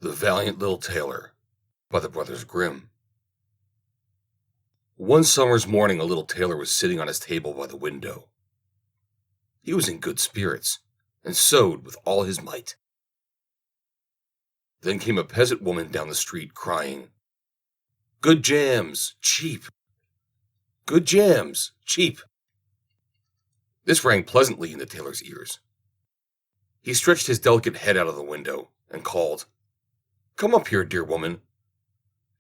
The Valiant Little Tailor by the Brothers Grimm. One summer's morning, a little tailor was sitting on his table by the window. He was in good spirits, and sewed with all his might. Then came a peasant woman down the street, crying, "Good jams, cheap! Good jams, cheap!" This rang pleasantly in the tailor's ears. He stretched his delicate head out of the window, and called, "Come up here, dear woman.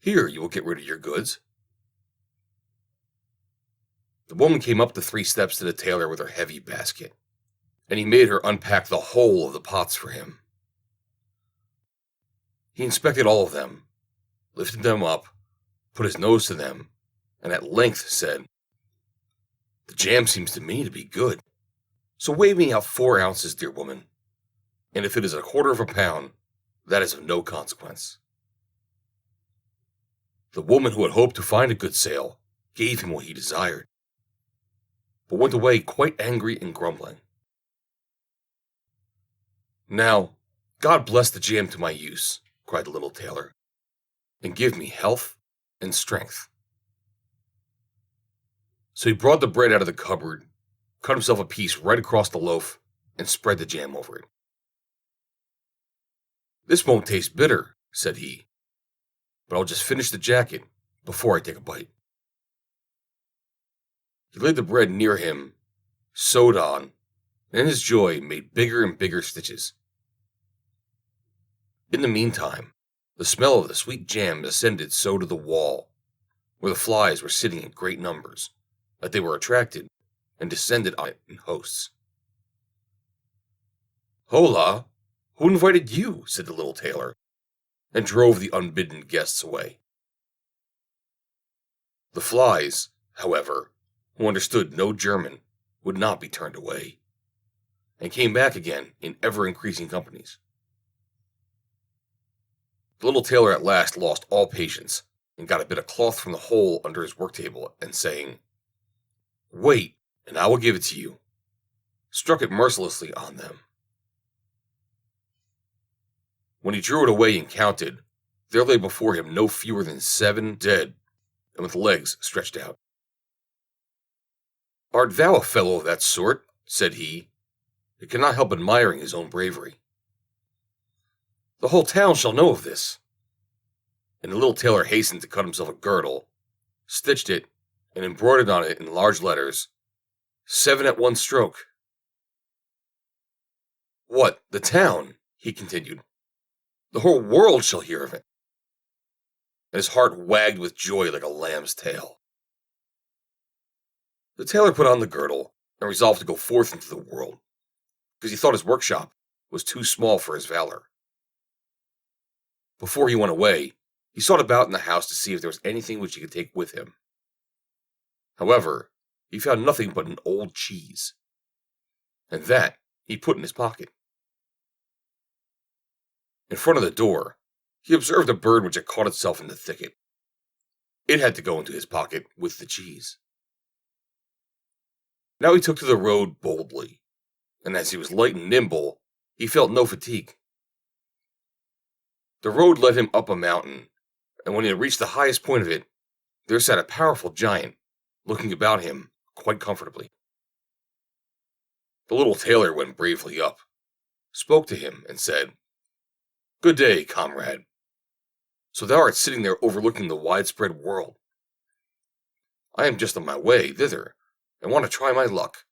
Here you will get rid of your goods." The woman came up the 3 steps to the tailor with her heavy basket, and he made her unpack the whole of the pots for him. He inspected all of them, lifted them up, put his nose to them, and at length said, "The jam seems to me to be good, so weigh me out 4 ounces, dear woman, and if it is a quarter of a pound, that is of no consequence." The woman, who had hoped to find a good sale, gave him what he desired, but went away quite angry and grumbling. "Now, God bless the jam to my use," cried the little tailor, "and give me health and strength." So he brought the bread out of the cupboard, cut himself a piece right across the loaf, and spread the jam over it. "This won't taste bitter," said he, "but I'll just finish the jacket before I take a bite." He laid the bread near him, sewed on, and in his joy made bigger and bigger stitches. In the meantime, the smell of the sweet jam ascended so to the wall, where the flies were sitting in great numbers, that they were attracted and descended on it in hosts. "Hola! Who invited you?" said the little tailor, and drove the unbidden guests away. The flies, however, who understood no German, would not be turned away, and came back again in ever-increasing companies. The little tailor at last lost all patience, and got a bit of cloth from the hole under his work-table, and saying, "Wait, and I will give it to you," struck it mercilessly on them. When he drew it away and counted, there lay before him no fewer than 7 dead, and with legs stretched out. "Art thou a fellow of that sort?" said he, and could not help admiring his own bravery. "The whole town shall know of this." And the little tailor hastened to cut himself a girdle, stitched it, and embroidered on it in large letters, "7 at one stroke." "What, the town?" he continued. "The whole world shall hear of it." And his heart wagged with joy like a lamb's tail. The tailor put on the girdle, and resolved to go forth into the world, because he thought his workshop was too small for his valor. Before he went away, he sought about in the house to see if there was anything which he could take with him. However, he found nothing but an old cheese, and that he put in his pocket. In front of the door, he observed a bird which had caught itself in the thicket. It had to go into his pocket with the cheese. Now he took to the road boldly, and as he was light and nimble, he felt no fatigue. The road led him up a mountain, and when he had reached the highest point of it, there sat a powerful giant, looking about him quite comfortably. The little tailor went bravely up, spoke to him, and said, "Good day, comrade. So thou art sitting there overlooking the widespread world. I am just on my way thither, and want to try my luck.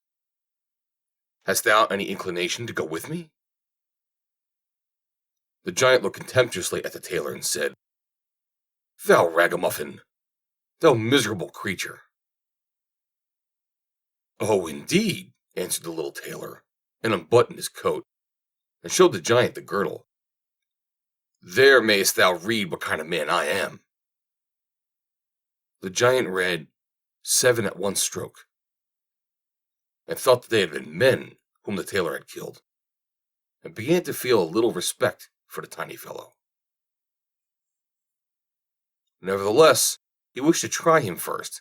Hast thou any inclination to go with me?" The giant looked contemptuously at the tailor and said, "Thou ragamuffin! Thou miserable creature!" "Oh, indeed," answered the little tailor, and unbuttoned his coat, and showed the giant the girdle. "There mayest thou read what kind of man I am." The giant read, "7 at one stroke," and thought that they had been men whom the tailor had killed, and began to feel a little respect for the tiny fellow. Nevertheless, he wished to try him first,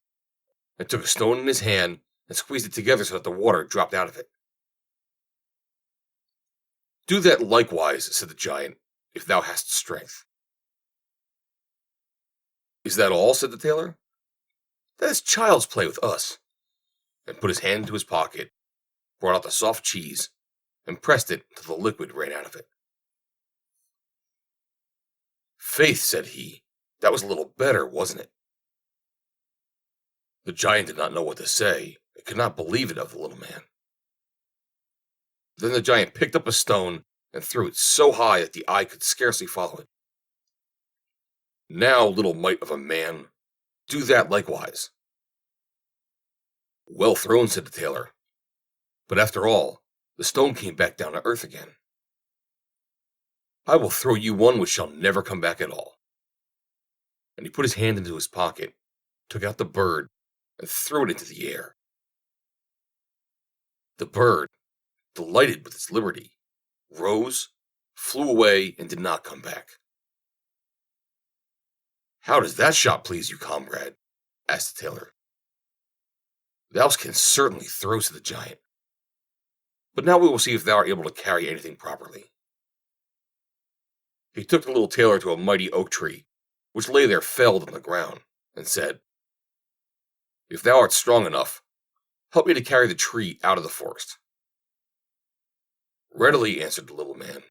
and took a stone in his hand and squeezed it together so that the water dropped out of it. "Do that likewise," said the giant, if thou hast strength." "Is that all?" said the tailor. "That is child's play with us," and put his hand into his pocket, brought out the soft cheese, and pressed it till the liquid ran out of it. "Faith," said he, "that was a little better, wasn't it?" The giant did not know what to say, and could not believe it of the little man. Then the giant picked up a stone and threw it so high that the eye could scarcely follow it. "Now, little mite of a man, do that likewise." "Well thrown," said the tailor, "but after all, the stone came back down to earth again." "I will throw you one which shall never come back at all." And he put his hand into his pocket, took out the bird, and threw it into the air. The bird, delighted with its liberty, rose, flew away, and did not come back. "How does that shot please you, comrade?" asked the tailor. "Thou canst certainly throw," said the giant. "But now we will see if thou art able to carry anything properly." He took the little tailor to a mighty oak tree, which lay there felled on the ground, and said, "If thou art strong enough, help me to carry the tree out of the forest." "Readily," answered the little man.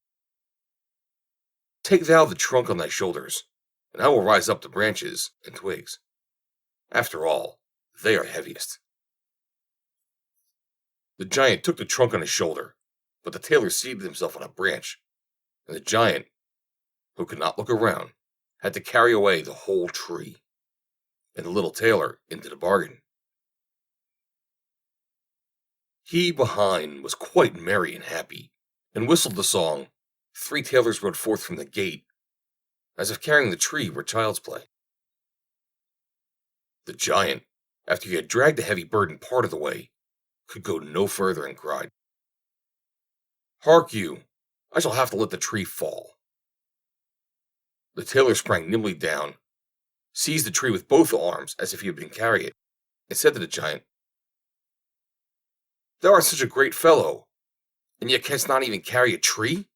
"Take thou the trunk on thy shoulders, and I will rise up the branches and twigs. After all, they are heaviest." The giant took the trunk on his shoulder, but the tailor seated himself on a branch, and the giant, who could not look around, had to carry away the whole tree, and the little tailor into the bargain. He behind was quite merry and happy, and whistled the song, "Three tailors rode forth from the gate," as if carrying the tree were child's play. The giant, after he had dragged the heavy burden part of the way, could go no further, and cried, "Hark you, I shall have to let the tree fall." The tailor sprang nimbly down, seized the tree with both arms as if he had been carrying it, and said to the giant, "Thou art such a great fellow, and yet canst not even carry a tree?"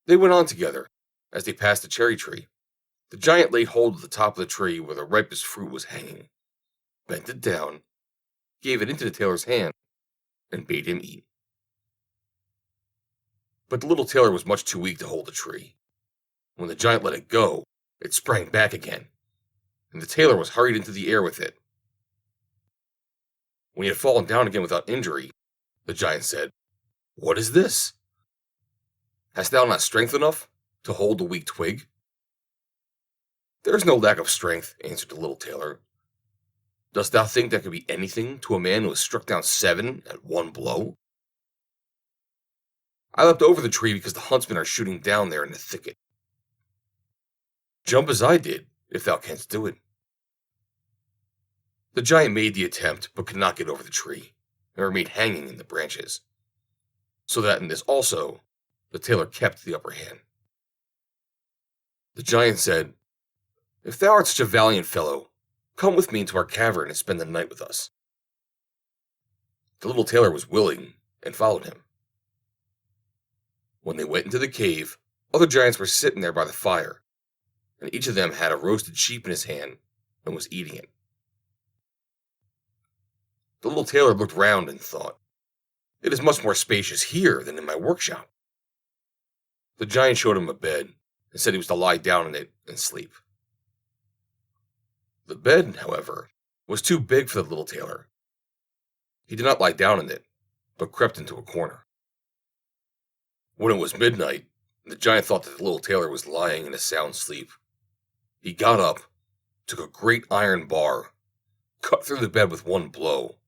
They went on together. As they passed the cherry tree, the giant laid hold of the top of the tree where the ripest fruit was hanging, bent it down, gave it into the tailor's hand, and bade him eat. But the little tailor was much too weak to hold the tree. When the giant let it go, it sprang back again, and the tailor was hurried into the air with it. When he had fallen down again without injury, the giant said, "What is this? Hast thou not strength enough to hold the weak twig?" "There is no lack of strength," answered the little tailor. "Dost thou think that could be anything to a man who has struck down 7 at one blow? I leapt over the tree because the huntsmen are shooting down there in the thicket. Jump as I did, if thou canst do it." The giant made the attempt, but could not get over the tree, and remained hanging in the branches, so that in this also the tailor kept the upper hand. The giant said, "If thou art such a valiant fellow, come with me into our cavern and spend the night with us." The little tailor was willing, and followed him. When they went into the cave, other giants were sitting there by the fire, and each of them had a roasted sheep in his hand, and was eating it. The little tailor looked round and thought, "It is much more spacious here than in my workshop." The giant showed him a bed, and said he was to lie down in it and sleep. The bed, however, was too big for the little tailor. He did not lie down in it, but crept into a corner. When it was midnight, and the giant thought that the little tailor was lying in a sound sleep, he got up, took a great iron bar, cut through the bed with one blow,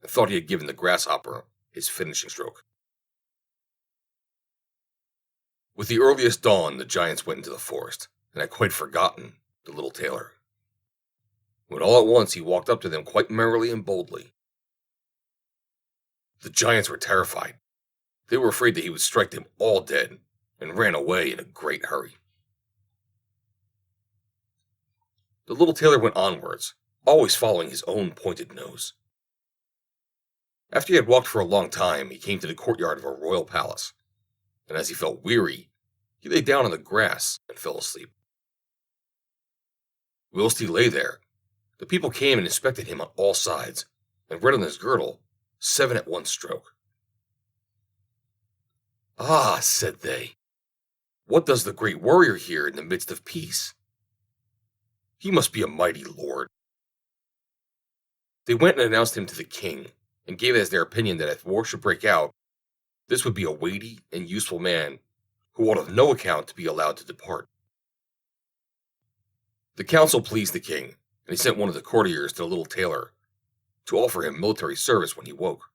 and thought he had given the grasshopper his finishing stroke. With the earliest dawn, the giants went into the forest, and had quite forgotten the little tailor, when all at once he walked up to them quite merrily and boldly. The giants were terrified. They were afraid that he would strike them all dead, and ran away in a great hurry. The little tailor went onwards, always following his own pointed nose. After he had walked for a long time, he came to the courtyard of a royal palace. and as he felt weary, he lay down on the grass and fell asleep. Whilst he lay there, the people came and inspected him on all sides, and read on his girdle, 7 at one stroke. "Ah," said they, "what does the great warrior here in the midst of peace? He must be a mighty lord." They went and announced him to the king, and gave as their opinion that if war should break out, this would be a weighty and useful man who ought of no account to be allowed to depart. The counsel pleased the king, and he sent one of the courtiers to the little tailor to offer him military service when he woke.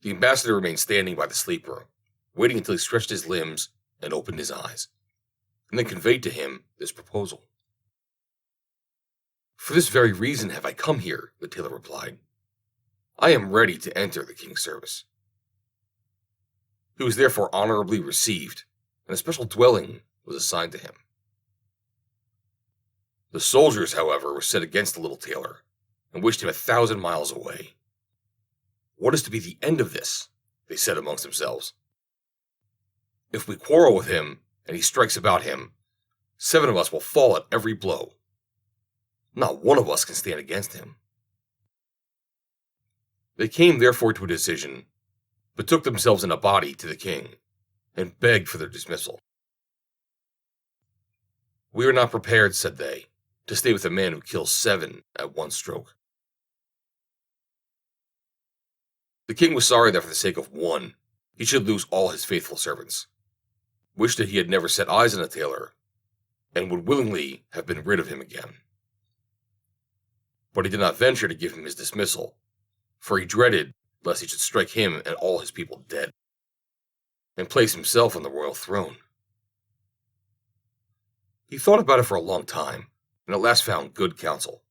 The ambassador remained standing by the sleeper, waiting until he stretched his limbs and opened his eyes, and then conveyed to him this proposal. "For this very reason have I come here," the tailor replied. "I am ready to enter the king's service." He was therefore honorably received, and a special dwelling was assigned to him. The soldiers, however, were set against the little tailor, and wished him 1,000 miles away. "What is to be the end of this?" they said amongst themselves. "If we quarrel with him, and he strikes about him, 7 of us will fall at every blow. Not one of us can stand against him." They came therefore to a decision, betook themselves in a body to the king, and begged for their dismissal. "We are not prepared," said they, "to stay with a man who kills 7 at one stroke." The king was sorry that for the sake of one, he should lose all his faithful servants, wished that he had never set eyes on the tailor, and would willingly have been rid of him again. But he did not venture to give him his dismissal, for he dreaded lest he should strike him and all his people dead, and place himself on the royal throne. He thought about it for a long time, and at last found good counsel.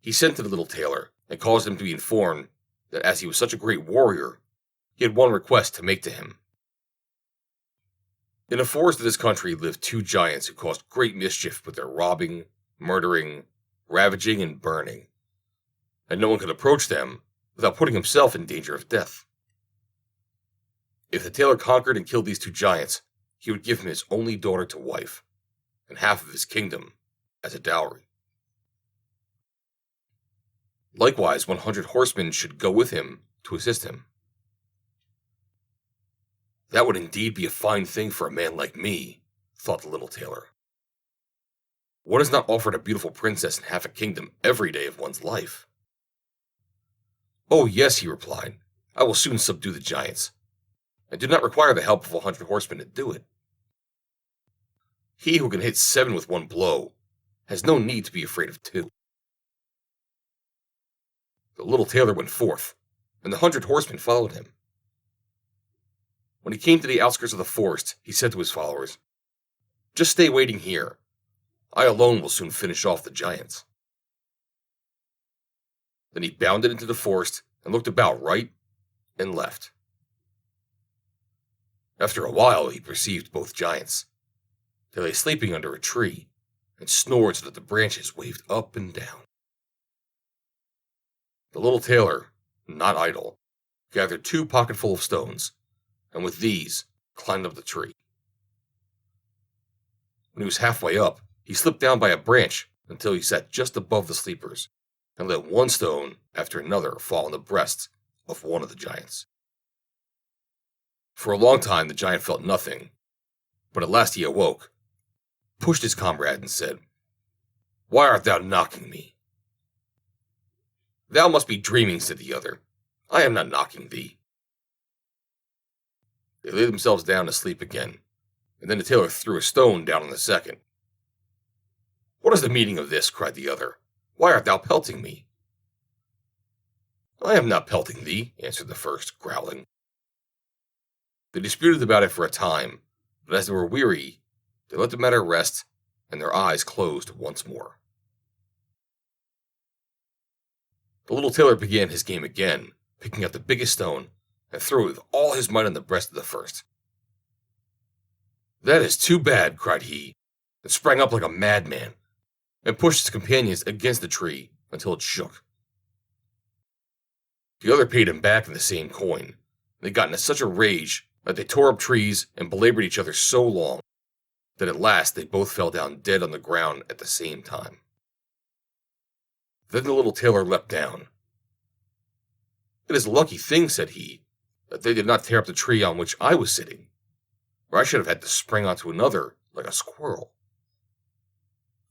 He sent to the little tailor, and caused him to be informed that as he was such a great warrior, he had one request to make to him. In a forest of this country lived 2 giants who caused great mischief with their robbing, murdering, ravaging, and burning, and no one could approach them without putting himself in danger of death. If the tailor conquered and killed these 2 giants, he would give him his only daughter to wife, and half of his kingdom as a dowry. Likewise, 100 horsemen should go with him to assist him. "That would indeed be a fine thing for a man like me," thought the little tailor. "One is not offered a beautiful princess and half a kingdom every day of one's life." "Oh yes," he replied, "I will soon subdue the giants. I do not require the help of 100 horsemen to do it. He who can hit 7 with one blow has no need to be afraid of 2. The little tailor went forth, and the 100 horsemen followed him. When he came to the outskirts of the forest, he said to his followers, "Just stay waiting here. I alone will soon finish off the giants." Then he bounded into the forest and looked about right and left. After a while, he perceived both giants. They lay sleeping under a tree and snored so that the branches waved up and down. The little tailor, not idle, gathered 2 pocketfuls of stones, and with these climbed up the tree. When he was halfway up, he slipped down by a branch until he sat just above the sleepers, and let one stone after another fall on the breast of one of the giants. For a long time the giant felt nothing, but at last he awoke, pushed his comrade, and said, "Why art thou knocking me?" "Thou must be dreaming," said the other. "I am not knocking thee." They laid themselves down to sleep again, and then the tailor threw a stone down on the second. "What is the meaning of this?" cried the other. "Why art thou pelting me?" "I am not pelting thee," answered the first, growling. They disputed about it for a time, but as they were weary, they let the matter rest, and their eyes closed once more. The little tailor began his game again, picking up the biggest stone, and threw it with all his might on the breast of the first. "That is too bad," cried he, and sprang up like a madman, and pushed his companions against the tree until it shook. The other paid him back in the same coin, They got into such a rage that they tore up trees and belabored each other so long that at last they both fell down dead on the ground at the same time. Then the little tailor leapt down. "It is a lucky thing," said he, "that they did not tear up the tree on which I was sitting, or I should have had to spring onto another like a squirrel.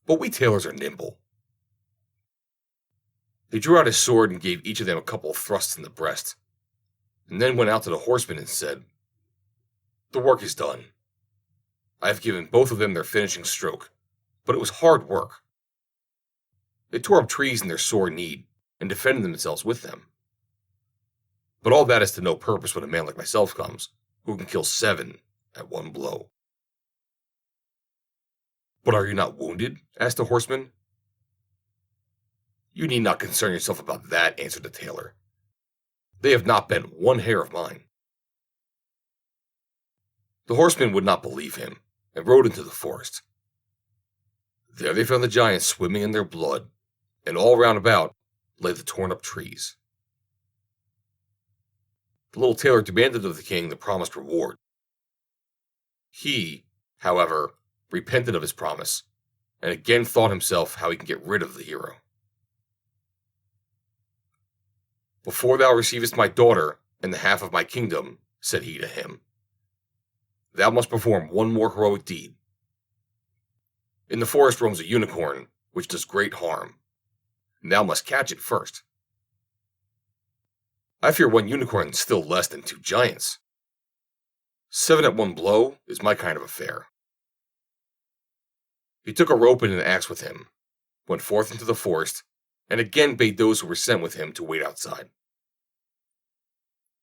But we tailors are nimble." He drew out his sword and gave each of them a couple of thrusts in the breast, and then went out to the horsemen and said, "The work is done. I have given both of them their finishing stroke, but it was hard work. They tore up trees in their sore need, and defended themselves with them. But all that is to no purpose when a man like myself comes, who can kill 7 at one blow." "But are you not wounded?" asked the horseman. "You need not concern yourself about that," answered the tailor. "They have not bent one hair of mine." The horsemen would not believe him, and rode into the forest. There they found the giants swimming in their blood, and all round about lay the torn up trees. The little tailor demanded of the king the promised reward. He, however, repented of his promise, and again thought himself how he can get rid of the hero. "Before thou receivest my daughter and the half of my kingdom," said he to him, "thou must perform one more heroic deed. In the forest roams a unicorn, which does great harm, and thou must catch it first. I fear one unicorn still less than 2 giants. 7 at one blow is my kind of affair." He took a rope and an axe with him, went forth into the forest, and again bade those who were sent with him to wait outside.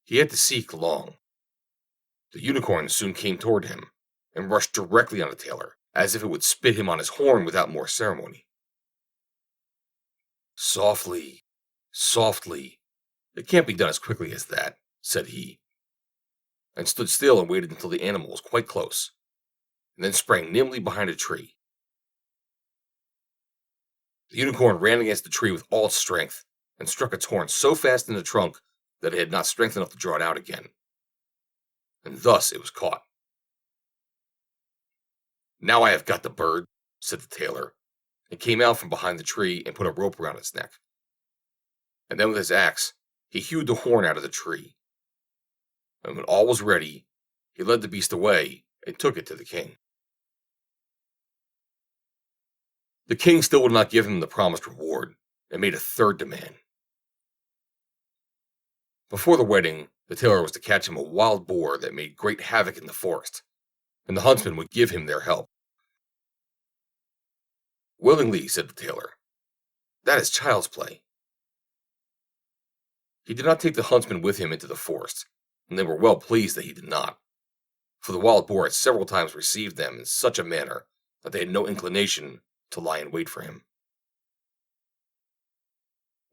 He had to seek long. The unicorn soon came toward him, and rushed directly on the tailor, as if it would spit him on his horn without more ceremony. "Softly, softly, it can't be done as quickly as that," said he, and stood still and waited until the animal was quite close, and then sprang nimbly behind a tree. The unicorn ran against the tree with all its strength, and struck its horn so fast in the trunk that it had not strength enough to draw it out again, and thus it was caught. "Now I have got the bird," said the tailor, and came out from behind the tree and put a rope around its neck. And then with his axe he hewed the horn out of the tree, and when all was ready he led the beast away and took it to the king. The king still would not give him the promised reward, and made a third demand. Before the wedding, the tailor was to catch him a wild boar that made great havoc in the forest, and the huntsmen would give him their help. "Willingly," said the tailor. "That is child's play." He did not take the huntsmen with him into the forest, and they were well pleased that he did not, for the wild boar had several times received them in such a manner that they had no inclination to lie in wait for him.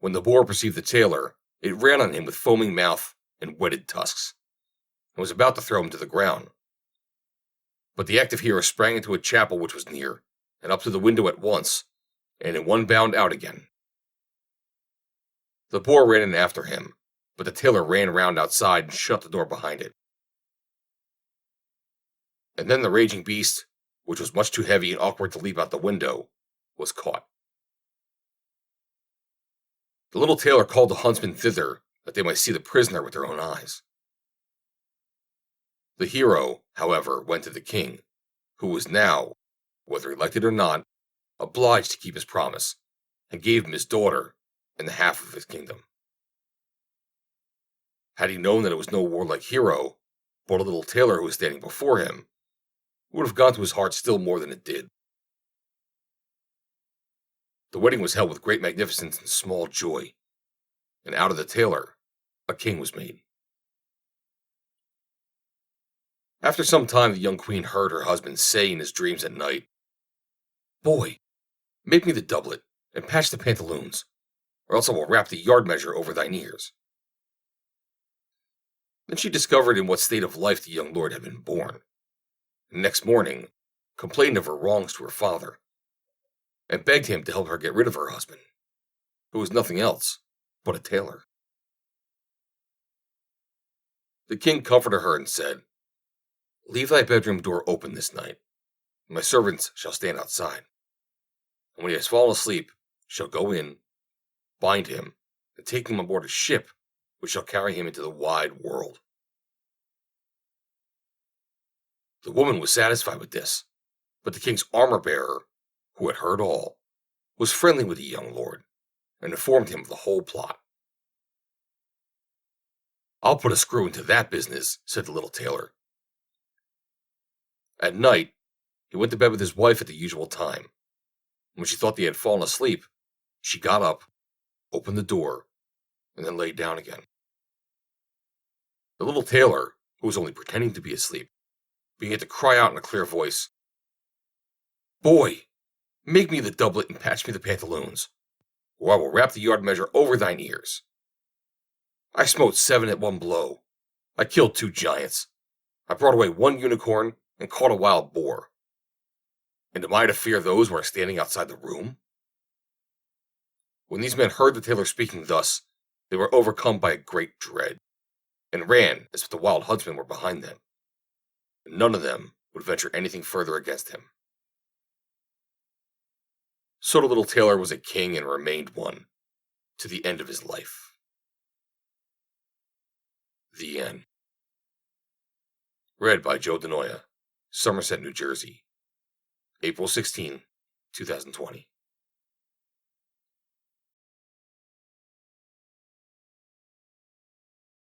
When the boar perceived the tailor, it ran on him with foaming mouth and whetted tusks, and was about to throw him to the ground. But the active hero sprang into a chapel which was near, and up to the window at once, and in one bound out again. The boar ran in after him, but the tailor ran round outside and shut the door behind it. And then the raging beast, which was much too heavy and awkward to leap out the window, was caught. The little tailor called the huntsmen thither, that they might see the prisoner with their own eyes. The hero, however, went to the king, who was now, whether he liked it or not, obliged to keep his promise, and gave him his daughter and the half of his kingdom. Had he known that it was no warlike hero, but a little tailor who was standing before him, it would have gone to his heart still more than it did. The wedding was held with great magnificence and small joy, and out of the tailor a king was made. After some time the young queen heard her husband say in his dreams at night, "Boy, make me the doublet, and patch the pantaloons, or else I will wrap the yard measure over thine ears." Then she discovered in what state of life the young lord had been born, and next morning complained of her wrongs to her father, and begged him to help her get rid of her husband, who was nothing else but a tailor. The king comforted her and said, "Leave thy bedroom door open this night, and my servants shall stand outside. And when he has fallen asleep, shall go in, bind him, and take him aboard a ship which shall carry him into the wide world." The woman was satisfied with this, but the king's armor-bearer, who had heard all, was friendly with the young lord, and informed him of the whole plot. "I'll put a screw into that business," said the little tailor. At night, he went to bed with his wife at the usual time. When she thought they had fallen asleep, she got up, opened the door, and then laid down again. The little tailor, who was only pretending to be asleep, began to cry out in a clear voice, "Boy, make me the doublet and patch me the pantaloons, or I will wrap the yard measure over thine ears. I smote 7 at one blow. I killed 2 giants. I brought away 1 unicorn and caught a wild boar. And am I to fear those who are standing outside the room?" When these men heard the tailor speaking thus, they were overcome by a great dread, and ran as if the wild huntsmen were behind them. And none of them would venture anything further against him. So the little tailor was a king and remained one, to the end of his life. The end. Read by Joe Denoya, Somerset, New Jersey, April 16, 2020.